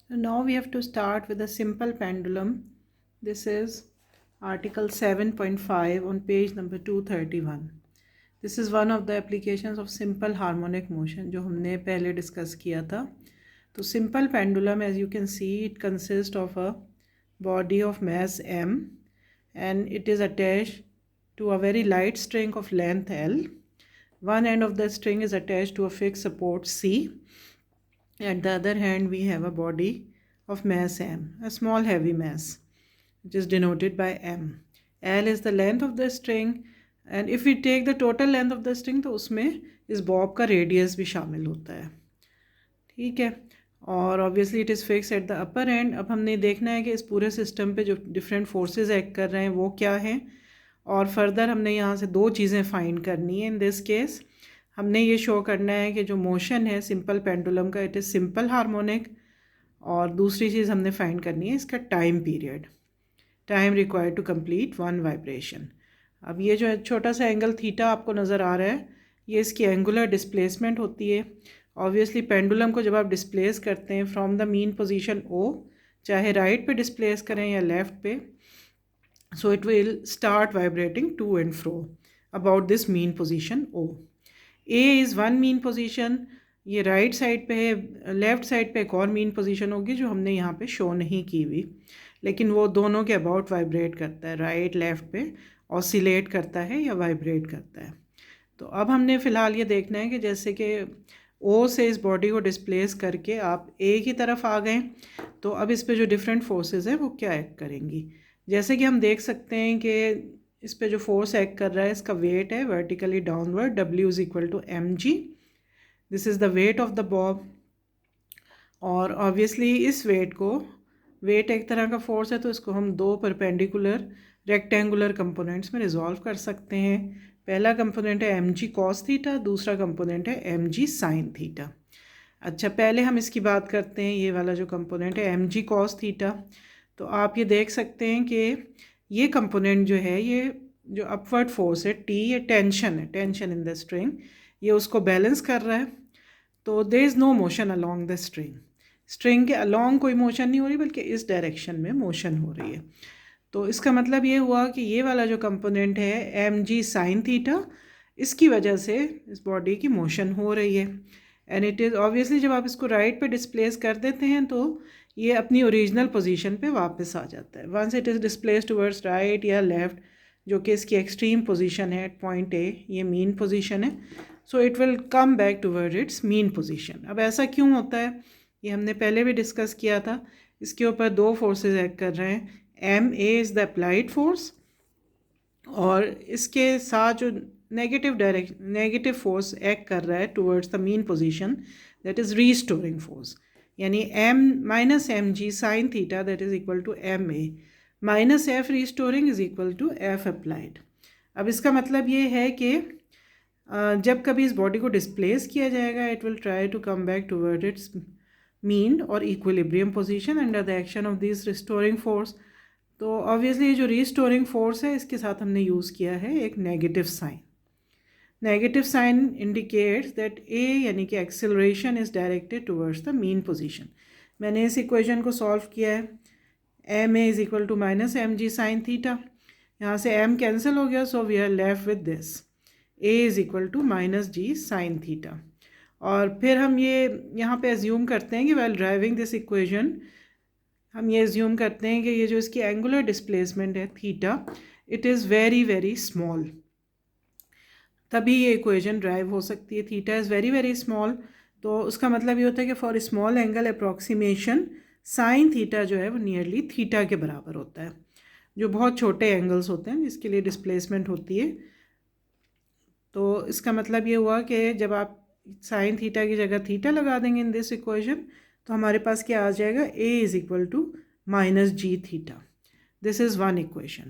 So now we have to start with a simple pendulum. This is article 7.5 on page number 231. This is one of the applications of simple harmonic motion जो हमने पहले discuss किया था. तो simple pendulum, as you can see, it consists of a body of mass m and it is attached to a very light string of length L. One end of the string is attached to a fixed support C. At the other hand, we have a body of mass m, a small heavy mass, which is denoted by m. L is the length of the string, and if we take the total length of the string, तो उसमें इस Bob का radius भी शामिल होता है. ठीक है. और obviously it is fix at the upper and. अब हमने देखना है कि इस पूरे सिस्टम पे जो डिफरेंट फोर्सेस एक्ट कर रहे हैं वो क्या हैं, और फर्दर हमने यहाँ से दो चीज़ें फाइंड करनी है. इन दिस केस हमने ये शो करना है कि जो मोशन है सिंपल पेंडुलम का, इट इज़ सिंपल हार्मोनिक, और दूसरी चीज़ हमने फाइंड करनी है इसका time period, time required to complete one vibration. अब ये जो छोटा सा एंगल थीटा आपको नज़र आ रहा है, ये इसकी एंगुलर डिस्प्लेसमेंट होती है. ऑब्वियसली पेंडुलम को जब आप डिस्प्लेस करते हैं from the mean position O, चाहे राइट पे डिस्प्लेस करें या लेफ़्ट पे, so it will start vibrating to and fro about this mean position O. A is one mean position, ये राइट साइड पे है, लेफ़्ट साइड पे एक और मीन पोजीशन होगी जो हमने यहाँ पे शो नहीं की हुई, लेकिन वो दोनों के अबाउट वाइब्रेट करता है, राइट लेफ़्ट पे ऑसिलेट करता है या वाइब्रेट करता है. तो अब हमने फ़िलहाल ये देखना है कि जैसे कि ओ से इस बॉडी को डिस्प्लेस करके आप ए की तरफ आ गए, तो अब इस पे जो डिफरेंट फोर्सेस हैं वो क्या एक्ट करेंगी. जैसे कि हम देख सकते हैं कि इस पे जो फोर्स एक्ट कर रहा है इसका वेट है vertically downward, W is equal to mg. This is the weight of the bob. और ऑब्वियसली इस वेट को, वेट एक तरह का फोर्स है तो इसको हम दो परपेंडिकुलर रेक्टेंगुलर कंपोनेंट्स में रिजॉल्व कर सकते हैं. पहला कंपोनेंट है mg cos थीटा, दूसरा कंपोनेंट है mg sin थीटा. अच्छा, पहले हम इसकी बात करते हैं. ये वाला जो कंपोनेंट है mg cos थीटा, तो आप ये देख सकते हैं कि ये कंपोनेंट जो है, ये जो अपवर्ड फोर्स है T, ये टेंशन है, टेंशन इन द स्ट्रिंग, ये उसको बैलेंस कर रहा है. तो there is no motion along the string. String के अलोंग कोई मोशन नहीं हो रही, बल्कि इस डायरेक्शन में मोशन हो रही है. तो इसका मतलब ये हुआ कि ये वाला जो कंपोनेंट है mg sin थीटा, इसकी वजह से इस बॉडी की मोशन हो रही है. एंड इट इज़ ऑब्वियसली जब आप इसको राइट पे डिस्प्लेस कर देते हैं तो ये अपनी ओरिजिनल पोजीशन पे वापस आ जाता है. Once it is displace towards right या लेफ़्ट, जो कि इसकी एक्सट्रीम पोजीशन है एट पॉइंट ए, ये मीन पोजीशन है, so it will come back toward its mean position. अब ऐसा क्यों होता है, ये हमने पहले भी डिस्कस किया था. इसके ऊपर दो फोर्सेस एक्ट कर रहे हैं. ma is the applied force, और इसके साथ जो नेगेटिव फोर्स एक्ट कर रहा है towards the mean position, that is restoring force. यानी m minus mg sin theta that is equal to ma minus f restoring is equal to f applied. अब इसका मतलब ये है कि जब कभी इस बॉडी को डिस्प्लेस किया जाएगा, it will try to come back toward its mean और equilibrium position under the action of this restoring force. तो ऑब्वियसली जो रीस्टोरिंग फोर्स है इसके साथ हमने यूज़ किया है एक negative sign. Negative sign indicates that a यानी कि acceleration is directed towards the mean position. मैंने इस इक्वेशन को सॉल्व किया है. M A is equal to minus mg sin theta, यहाँ से m कैंसिल हो गया, so we are left with this a is equal to minus g sin theta. और फिर हम ये यहाँ पे एज्यूम करते हैं कि व्हाइल ड्राइविंग दिस इक्वेशन, हम ये एज्यूम करते हैं कि ये जो इसकी एंगुलर डिस्प्लेसमेंट है theta, it is very very small, तभी ये इक्वेशन ड्राइव हो सकती है. Theta is very very small, तो उसका मतलब ये होता है कि for small angle approximation sine theta जो है वो नियरली थीटा के बराबर होता है. जो बहुत छोटे एंगल्स होते हैं जिसके लिए डिस्प्लेसमेंट होती है, तो इसका मतलब ये हुआ कि जब आप साइन थीटा की जगह थीटा लगा देंगे इन दिस इक्वेशन, तो हमारे पास क्या आ जाएगा, a is equal to minus g theta. This is one equation.